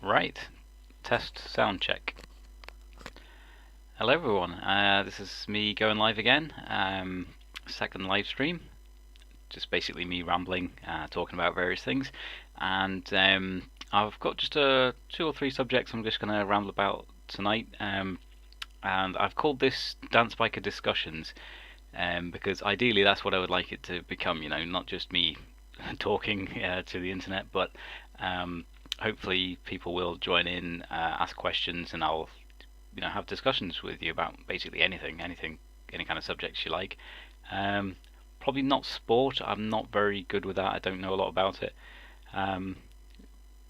Right, test sound check. Hello everyone, this is me going live again, second live stream, just basically me rambling, talking about various things, and I've got just two or three subjects I'm just going to ramble about tonight, and I've called this DanceBiker Discussions, because ideally that's what I would like it to become, not just me talking to the internet, but hopefully people will join in, ask questions, and I'll have discussions with you about basically anything, any kind of subjects you like. Probably not sport. I'm not very good with that. I don't know a lot about it. A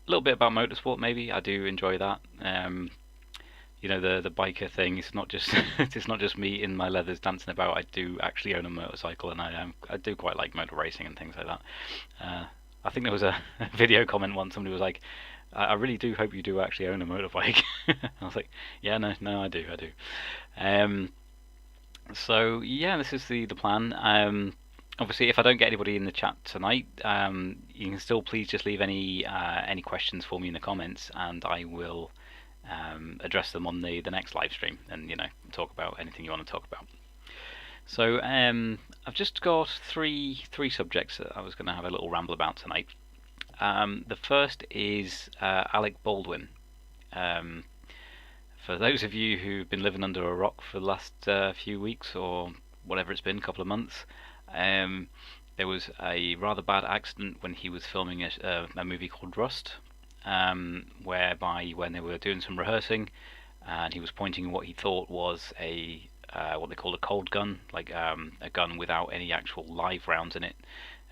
little bit about motorsport, maybe. I do enjoy that. The biker thing. It's not just it's not just me in my leathers dancing about. I do actually own a motorcycle, and I do quite like motor racing and things like that. I think there was a video comment once. Somebody was like, I really do hope you do actually own a motorbike. I was like, yeah, no, I do. So yeah, this is the plan. Obviously, if I don't get anybody in the chat tonight, you can still please just leave any questions for me in the comments, and I will address them on the next live stream, and talk about anything you want to talk about. So I've just got three subjects that I was going to have a little ramble about tonight. The first is Alec Baldwin. For those of you who've been living under a rock for the last few weeks or whatever it's been, a couple of months, there was a rather bad accident when he was filming a movie called Rust, whereby when they were doing some rehearsing, and he was pointing what he thought was what they call a cold gun, like a gun without any actual live rounds in it.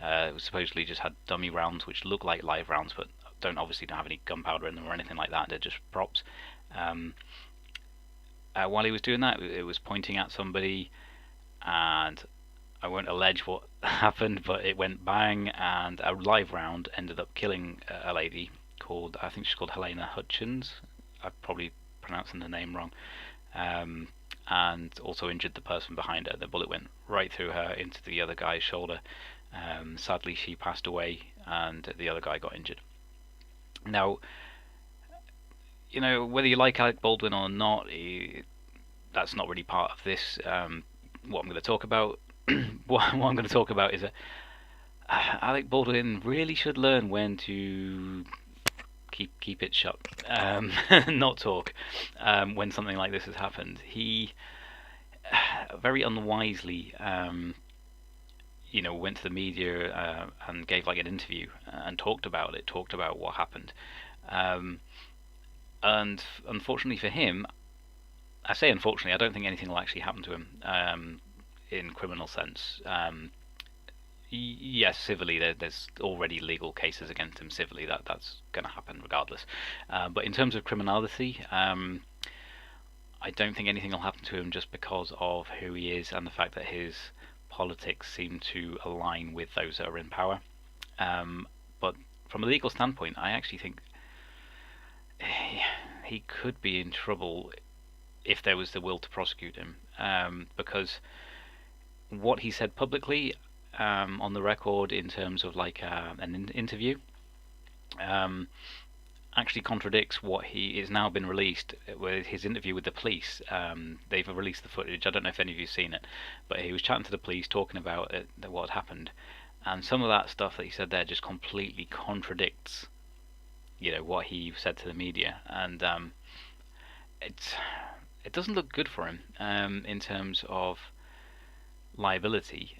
It was supposedly just had dummy rounds which look like live rounds but don't have any gunpowder in them or anything like that. They're just props. While he was doing that, it was pointing at somebody, and I won't allege what happened, but it went bang, and a live round ended up killing a lady called, I think she's called Helena Hutchins. I'm probably pronouncing the name wrong. And also injured the person behind her. The bullet went right through her into the other guy's shoulder. Sadly, she passed away, and the other guy got injured. Now, whether you like Alec Baldwin or not, that's not really part of this. What I'm going to talk about, what I'm going to talk about is that Alec Baldwin really should learn when to keep it shut, not talk when something like this has happened. He very unwisely, went to the media and gave like an interview and talked about what happened. And unfortunately for him, I say unfortunately, I don't think anything will actually happen to him in criminal sense. Yes, civilly, there's already legal cases against him civilly. That's going to happen regardless. But in terms of criminality, I don't think anything will happen to him just because of who he is and the fact that his politics seem to align with those that are in power. But from a legal standpoint, I actually think he could be in trouble if there was the will to prosecute him, because what he said publicly on the record in terms of like an interview actually contradicts what he is now been released with his interview with the police. They've released the footage. I don't know if any of you've seen it, but he was chatting to the police, talking about what had happened, and some of that stuff that he said there just completely contradicts what he said to the media, and it doesn't look good for him in terms of liability.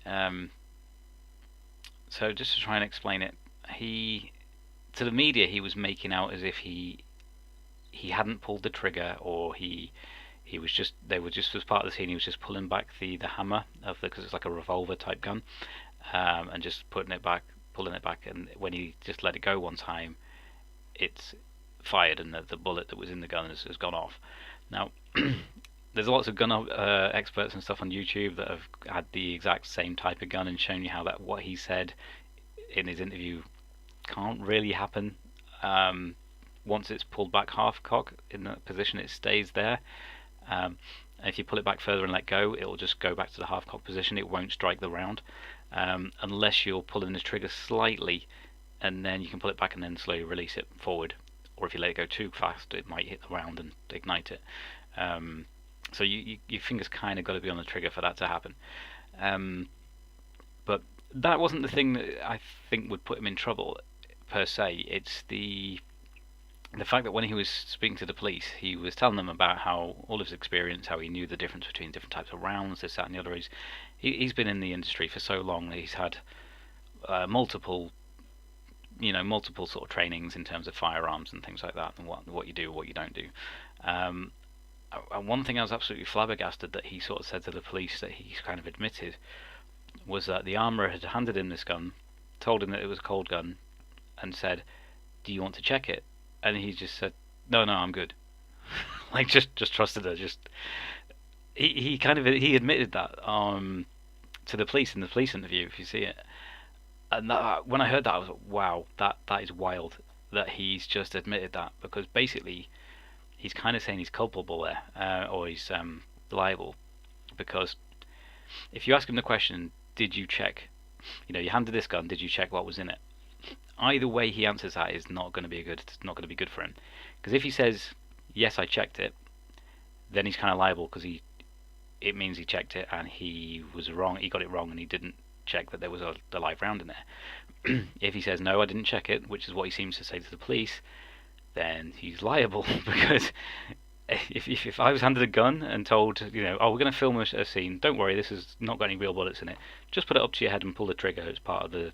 So just to try and explain it, to the media he was making out as if he hadn't pulled the trigger, or he was just, they were just, as part of the scene, he was just pulling back the hammer of because it's like a revolver type gun, and just pulling it back, and when he just let it go one time, it's fired, and the bullet that was in the gun has gone off. Now, there's lots of gun experts and stuff on YouTube that have had the exact same type of gun and shown you how that what he said in his interview can't really happen. Once it's pulled back half cock in that position, it stays there. And if you pull it back further and let go, it will just go back to the half cock position. It won't strike the round unless you're pulling the trigger slightly, and then you can pull it back and then slowly release it forward. or if you let it go too fast, it might hit the round and ignite it. So your fingers kind of got to be on the trigger for that to happen. But that wasn't the thing that I think would put him in trouble per se. It's the fact that when he was speaking to the police, he was telling them about how all of his experience, how he knew the difference between different types of rounds, this, that, and the other. He's been in the industry for so long that he's had multiple sort of trainings in terms of firearms and things like that, and what you do, what you don't do. And one thing I was absolutely flabbergasted that he sort of said to the police that he's kind of admitted was that the armourer had handed him this gun, told him that it was a cold gun, and said, "Do you want to check it?" And he just said, "No, I'm good." Like just trusted her. He admitted that to the police in the police interview, if you see it. And when I heard that, I was like, wow, that is wild that he's just admitted that, because basically he's kind of saying he's culpable there, or he's liable, because if you ask him the question, did you check, you handed this gun, did you check what was in it? Either way he answers that is not going to be good for him, because if he says yes, I checked it, then he's kind of liable, because it means he checked it and he was wrong, he got it wrong, and he didn't check that there was a live round in there. If he says no, I didn't check it, which is what he seems to say to the police, then he's liable, because if I was handed a gun and told, oh, we're going to film a scene, don't worry, this has not got any real bullets in it, just put it up to your head and pull the trigger as part of the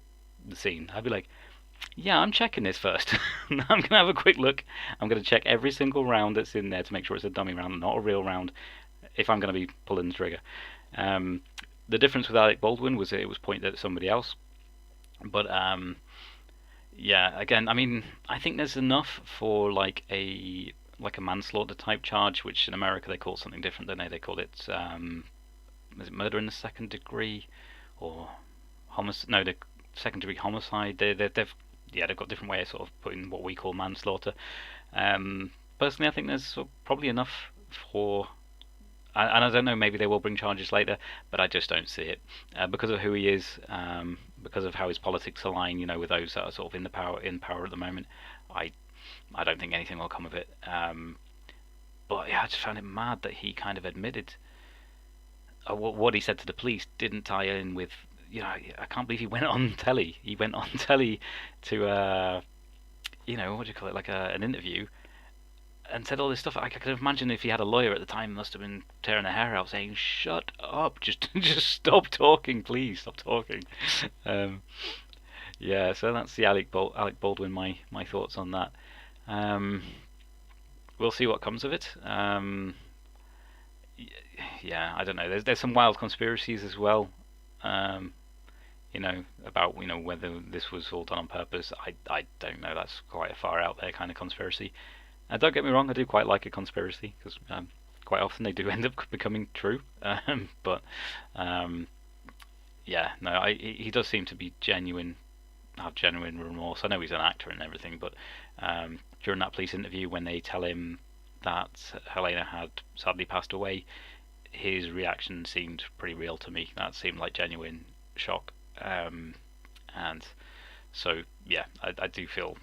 scene, I'd be like, yeah, I'm checking this first. I'm going to have a quick look. I'm going to check every single round that's in there to make sure it's a dummy round, not a real round, if I'm going to be pulling the trigger. The difference with Alec Baldwin was that it was pointed at somebody else. But yeah, again, I mean, I think there's enough for like a manslaughter type charge, which in America they call it something different, don't they? They call it is it murder in the second degree, or homicide? No, the second degree homicide. They've got different ways of sort of putting what we call manslaughter. Personally, I think there's probably enough for. And I don't know, maybe they will bring charges later, but I just don't see it because of who he is, because of how his politics align, with those that are sort of in power at the moment. I don't think anything will come of it. But yeah, I just found it mad that he kind of admitted what he said to the police didn't tie in with, I can't believe he went on telly. He went on telly to, what do you call it, like an interview, and said all this stuff. I could imagine if he had a lawyer at the time, must have been tearing their hair out, saying, "Shut up! Just stop talking, please. Stop talking." Yeah, so that's the Alec Baldwin. My thoughts on that. We'll see what comes of it. Yeah, I don't know. There's some wild conspiracies as well. About whether this was all done on purpose. I don't know. That's quite a far out there kind of conspiracy. Don't get me wrong, I do quite like a conspiracy, because quite often they do end up becoming true. But yeah, no, he does seem to be have genuine remorse. I know he's an actor and everything, but during that police interview, when they tell him that Helena had sadly passed away, his reaction seemed pretty real to me. That seemed like genuine shock. And so, yeah, I do feel,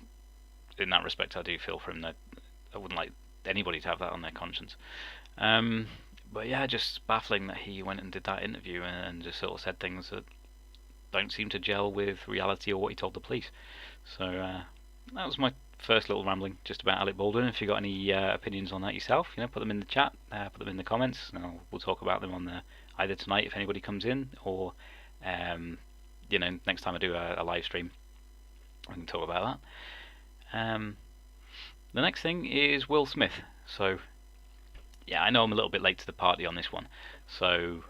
in that respect, I do feel for him that I wouldn't like anybody to have that on their conscience. But yeah, just baffling that he went and did that interview and just sort of said things that don't seem to gel with reality or what he told the police. So that was my first little rambling just about Alec Baldwin. If you got any opinions on that yourself, put them in the chat, put them in the comments, and we'll talk about them on either tonight if anybody comes in, or next time I do a live stream, I can talk about that. The next thing is Will Smith. So, yeah, I know I'm a little bit late to the party on this one. So,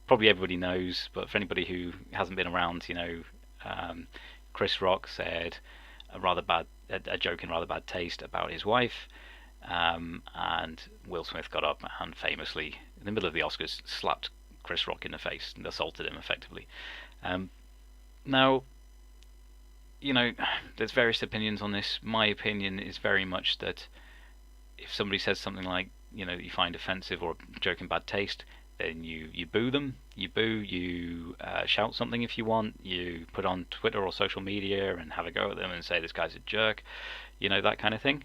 probably everybody knows, but for anybody who hasn't been around, Chris Rock said a joke in rather bad taste about his wife, and Will Smith got up and famously, in the middle of the Oscars, slapped Chris Rock in the face and assaulted him effectively. Now, there's various opinions on this. My opinion is very much that if somebody says something like, you find offensive or a joke in bad taste, then you boo them. You shout something if you want. You put on Twitter or social media and have a go at them and say this guy's a jerk. you know, that kind of thing.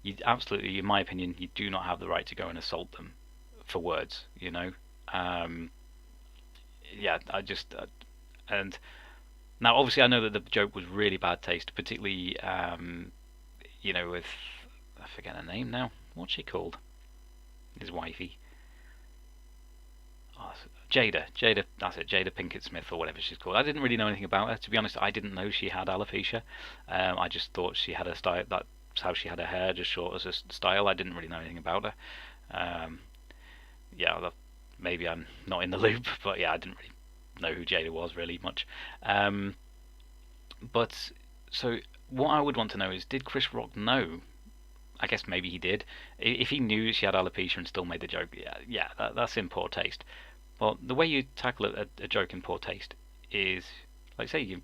You absolutely, in my opinion, you do not have the right to go and assault them for words, you know. Um, yeah, and now obviously I know that the joke was really bad taste, particularly you know, with, I forget her name now. What's she called? His wifey. Oh, Jada, that's it, Jada Pinkett Smith or whatever she's called. I didn't really know anything about her, to be honest. I didn't know she had alopecia. I just thought she had a style, that's how she had her hair, just short as a style. I didn't really know anything about her. Um, yeah, maybe I'm not in the loop, but yeah, I didn't really know who Jada was really much. Um, but so what I would want to know is, did Chris Rock know? I guess maybe he did. If he knew she had alopecia and still made the joke, yeah, that's in poor taste. Well, the way you tackle a joke in poor taste is, like, say you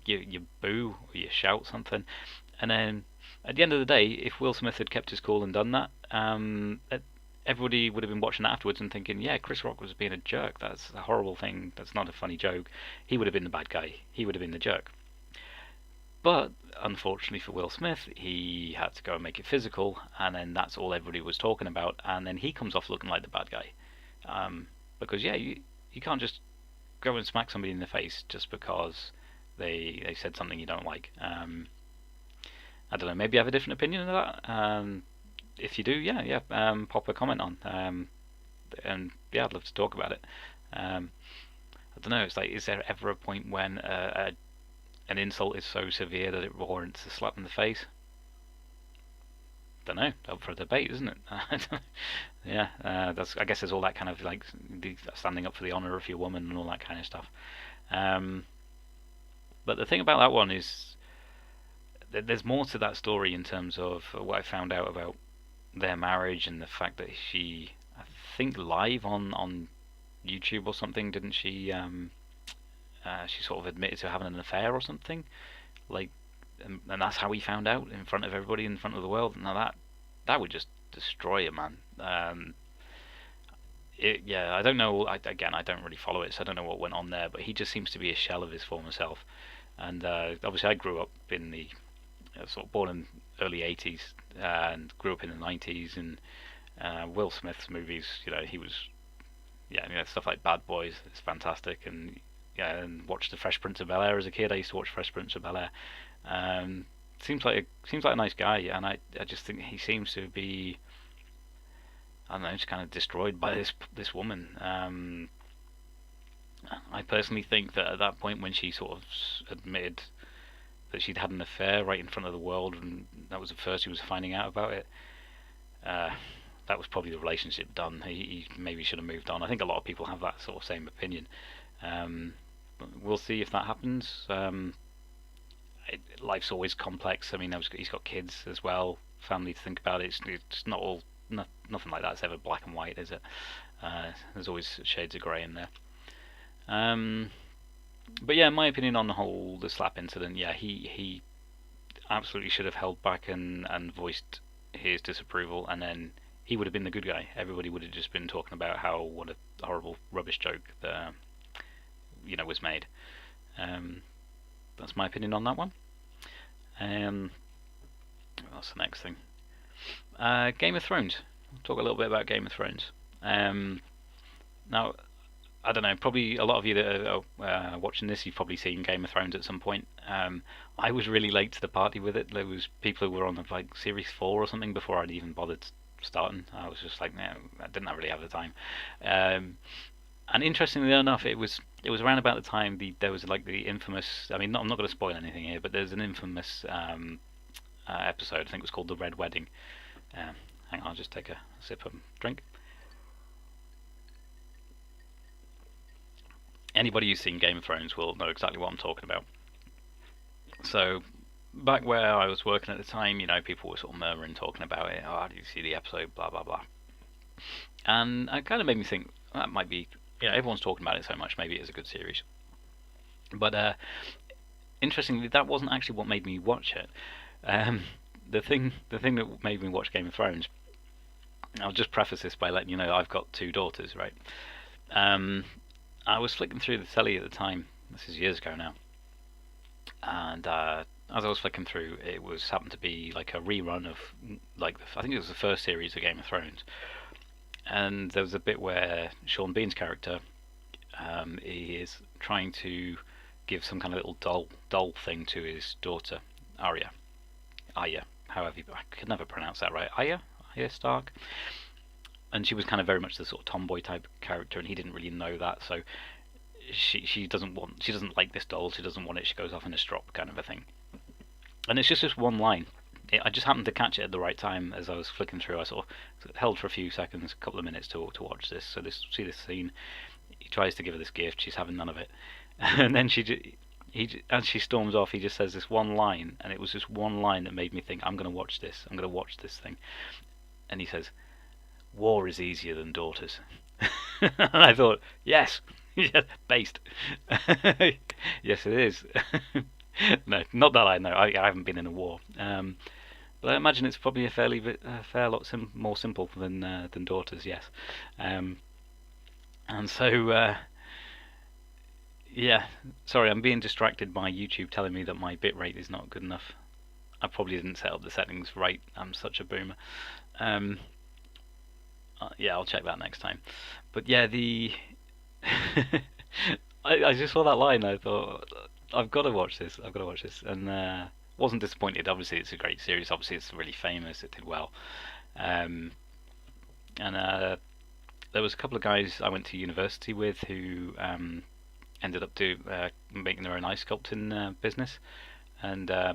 boo or you shout something, and then at the end of the day, if Will Smith had kept his cool and done that, everybody would have been watching that afterwards and thinking, yeah, Chris Rock was being a jerk. That's a horrible thing. That's not a funny joke. He would have been the bad guy. He would have been the jerk. But unfortunately for Will Smith, he had to go and make it physical, and then that's all everybody was talking about, and then he comes off looking like the bad guy. Because yeah, you can't just go and smack somebody in the face just because they said something you don't like. I don't know. Maybe you have a different opinion of that. If you do, pop a comment on. And yeah, I'd love to talk about it. I don't know. It's like, is there ever a point when an insult is so severe that it warrants a slap in the face? Don't know. Up for a debate, isn't it? Yeah, I guess there's all that kind of like standing up for the honor of your woman and all that kind of stuff. But the thing about that one is there's more to that story in terms of what I found out about their marriage and the fact that she, I think, live on YouTube or something, didn't she? She sort of admitted to having an affair or something, like, and that's how he found out in front of everybody, in front of the world. Now that would just destroy a man. Yeah, I don't know. Again, I don't really follow it, so I don't know what went on there. But he just seems to be a shell of his former self. And obviously, I grew up in the sort of born in early '80s and grew up in the '90s. And Will Smith's movies, you know, he was, yeah, you know, stuff like Bad Boys. It's fantastic. And yeah, and watched the Fresh Prince of Bel-Air as a kid. I used to watch Fresh Prince of Bel-Air. Seems like a nice guy, and I just think he seems to be, I don't know, just kind of destroyed by this woman. I personally think that at that point when she sort of admitted that she'd had an affair right in front of the world, and that was the first he was finding out about it, that was probably the relationship done. He maybe should have moved on. I think a lot of people have that sort of same opinion. We'll see if that happens. Life's always complex. I mean, he's got kids as well, family to think about. It's not all, nothing like that's ever black and white, is it? There's always shades of grey in there. But yeah, my opinion on the slap incident, yeah, he absolutely should have held back and voiced his disapproval, and then he would have been the good guy. Everybody would have just been talking about what a horrible rubbish joke that was made. That's my opinion on that one. What's the next thing? Game of Thrones. We'll talk a little bit about Game of Thrones. Now, I don't know, probably a lot of you that are watching this, you've probably seen Game of Thrones at some point. I was really late to the party with it. There was people who were on like series 4 or something before I'd even bothered starting. I was just like, no, I didn't really have the time. And interestingly enough, it was around about the time there was like the infamous. I mean, I'm not going to spoil anything here, but there's an infamous episode. I think it was called The Red Wedding. Hang on, I'll just take a sip of drink. Anybody who's seen Game of Thrones will know exactly what I'm talking about. So, back where I was working at the time, you know, people were sort of murmuring, talking about it. Oh, did you see the episode? Blah blah blah. And it kind of made me think that might be. Yeah, everyone's talking about it so much. Maybe it is a good series. But interestingly, that wasn't actually what made me watch it. The thing that made me watch Game of Thrones. I'll just preface this by letting you know I've got 2 daughters, right? I was flicking through the telly at the time. This is years ago now, and I as I was flicking through, it happened to be like a rerun of like I think it was the first series of Game of Thrones, and there was a bit where Sean Bean's character, he is trying to give some kind of little doll thing to his daughter, Arya, however I could never pronounce that right, Arya Stark, and she was kind of very much the sort of tomboy type character, and he didn't really know that, so she doesn't like this doll, she doesn't want it, she goes off in a strop kind of a thing. And it's just this one line. I just happened to catch it at the right time as I was flicking through. I sort of held for a few seconds, a couple of minutes to watch this. So see this scene. He tries to give her this gift. She's having none of it, and then as she storms off, he just says this one line, and it was this one line that made me think, I'm going to watch this. I'm going to watch this thing. And he says, "War is easier than daughters." And I thought, yes, yes, based. Yes, it is. No, not that I know. I haven't been in a war, but I imagine it's probably a fair lot more simple than daughters. Yes, and so yeah. Sorry, I'm being distracted by YouTube telling me that my bitrate is not good enough. I probably didn't set up the settings right. I'm such a boomer. Yeah, I'll check that next time. But yeah, I just saw that line. I thought, I've got to watch this. I've got to watch this, and wasn't disappointed. Obviously, it's a great series. Obviously, it's really famous. It did well, and there was a couple of guys I went to university with who ended up making their own ice sculpting business, and I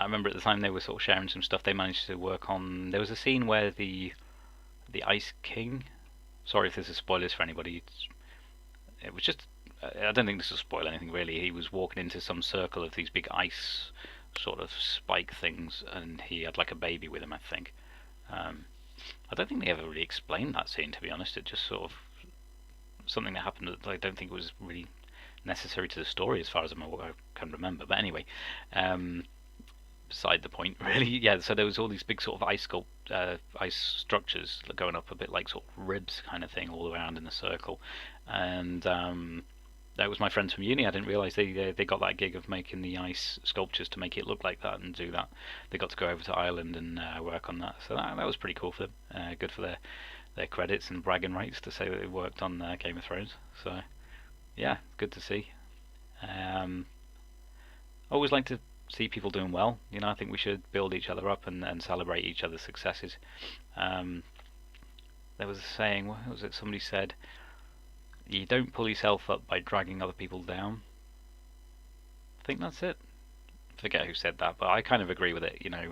remember at the time they were sort of sharing some stuff. They managed to work on. There was a scene where the Ice King. Sorry if this is spoilers for anybody. It was just. I don't think this will spoil anything really. He was walking into some circle of these big ice sort of spike things, and he had like a baby with him, I think. I don't think they ever really explained that scene, to be honest. It just sort of something that happened that I don't think was really necessary to the story as far as I can remember. But anyway, beside the point, really. Yeah, so there was all these big sort of ice structures going up a bit like sort of ribs kind of thing all around in a circle, and that was my friends from uni. I didn't realise they got that gig of making the ice sculptures to make it look like that and do that. They got to go over to Ireland and work on that, so that was pretty cool for them. Good for their credits and bragging rights to say that they worked on Game of Thrones. So yeah, good to see. Always like to see people doing well. You know, I think we should build each other up and celebrate each other's successes. There was a saying, what was it? Somebody said, "You don't pull yourself up by dragging other people down." I think that's it. I forget who said that, but I kind of agree with it. You know,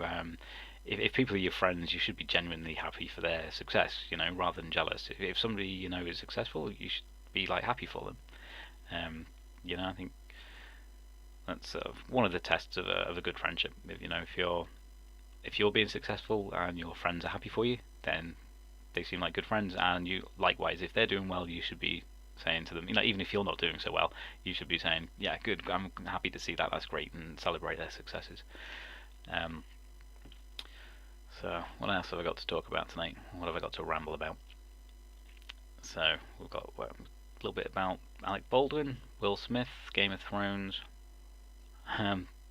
if people are your friends, you should be genuinely happy for their success. You know, rather than jealous. If somebody you know is successful, you should be like happy for them. You know, I think that's one of the tests of a good friendship. You know, if you're being successful and your friends are happy for you, then they seem like good friends. And you likewise, if they're doing well, you should be saying to them, you know, even if you're not doing so well, you should be saying, yeah, good, I'm happy to see that, that's great, and celebrate their successes. So what else have I got to talk about tonight? What have I got to ramble about? So we've got a little bit about Alec Baldwin, Will Smith, Game of Thrones.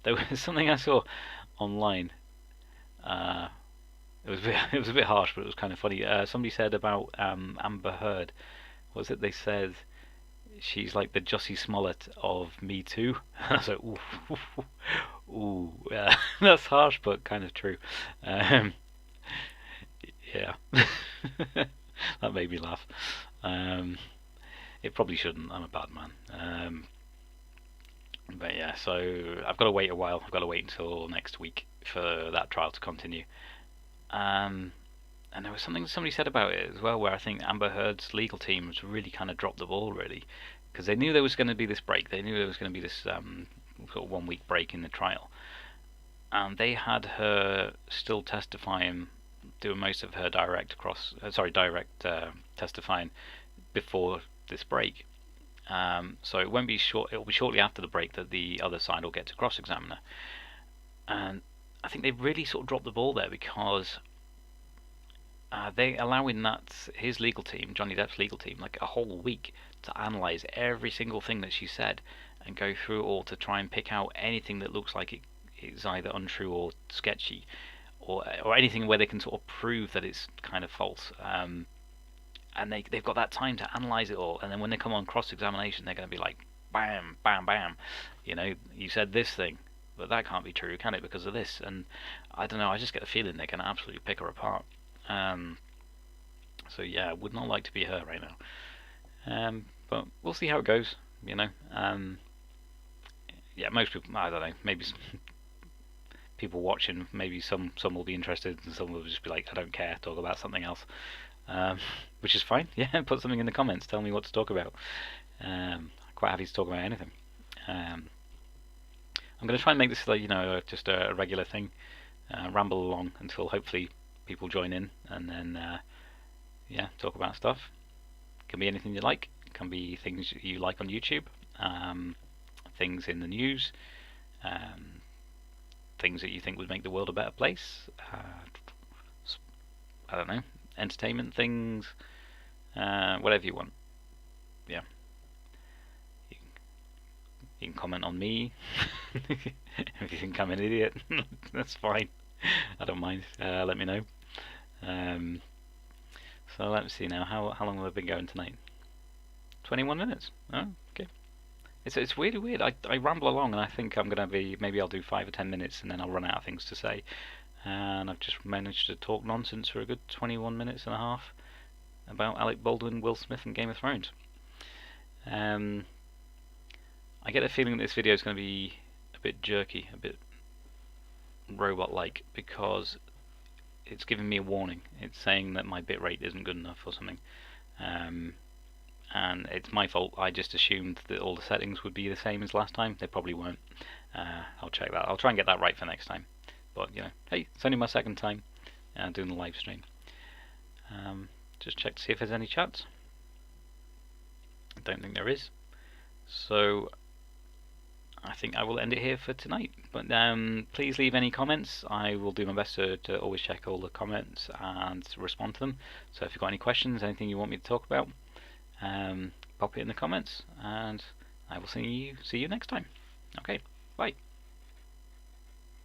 There was something I saw online. It was a bit harsh, but it was kind of funny. Somebody said about Amber Heard. What was it they said? She's like the Jussie Smollett of Me Too. I was like, ooh, that's harsh, but kind of true. Yeah, that made me laugh. It probably shouldn't. I'm a bad man. But yeah, so I've got to wait a while. I've got to wait until next week for that trial to continue. And there was something somebody said about it as well, where I think Amber Heard's legal team has really kind of dropped the ball, really, because they knew there was going to be this break. They knew there was going to be this sort of 1 week break in the trial, and they had her still testifying, doing most of her direct testifying before this break. So it won't be short. It will be shortly after the break that the other side will get to cross-examine her, and I think they've really sort of dropped the ball there, because they allowing his legal team, Johnny Depp's legal team, like a whole week to analyse every single thing that she said and go through it all to try and pick out anything that looks like it is either untrue or sketchy, or anything where they can sort of prove that it's kind of false. And they've got that time to analyze it all, and then when they come on cross-examination, they're going to be like, bam, bam, bam, you said this thing, but that can't be true, can it, because of this? And I don't know, I just get the feeling they're going to absolutely pick her apart. So yeah, I would not like to be her right now. But we'll see how it goes, Yeah, most people, I don't know, maybe people watching, maybe some will be interested, and some will just be like, I don't care, talk about something else. Which is fine. Yeah, put something in the comments. Tell me what to talk about. Quite happy to talk about anything. I'm going to try and make this just a regular thing. Ramble along until hopefully people join in, and then yeah, talk about stuff. Can be anything you like. Can be things you like on YouTube. Things in the news. Things that you think would make the world a better place. I don't know. Entertainment things, whatever you want. Yeah, you can comment on me if you think I'm an idiot. That's fine. I don't mind. Let me know. So let me see now. How long have I been going tonight? 21 minutes. Oh, okay. It's really weird. I ramble along and I think I'm gonna be, maybe I'll do 5 or 10 minutes and then I'll run out of things to say. And I've just managed to talk nonsense for a good 21 minutes and a half about Alec Baldwin, Will Smith, and Game of Thrones. I get a feeling that this video is going to be a bit jerky, a bit robot-like, because it's giving me a warning. It's saying that my bitrate isn't good enough or something. And it's my fault. I just assumed that all the settings would be the same as last time. They probably weren't. I'll check that. I'll try and get that right for next time. But, hey, it's only my second time doing the live stream. Just check to see if there's any chats. I don't think there is. So, I think I will end it here for tonight. But please leave any comments. I will do my best to always check all the comments and respond to them. So if you've got any questions, anything you want me to talk about, pop it in the comments. And I will see you next time. Okay, bye.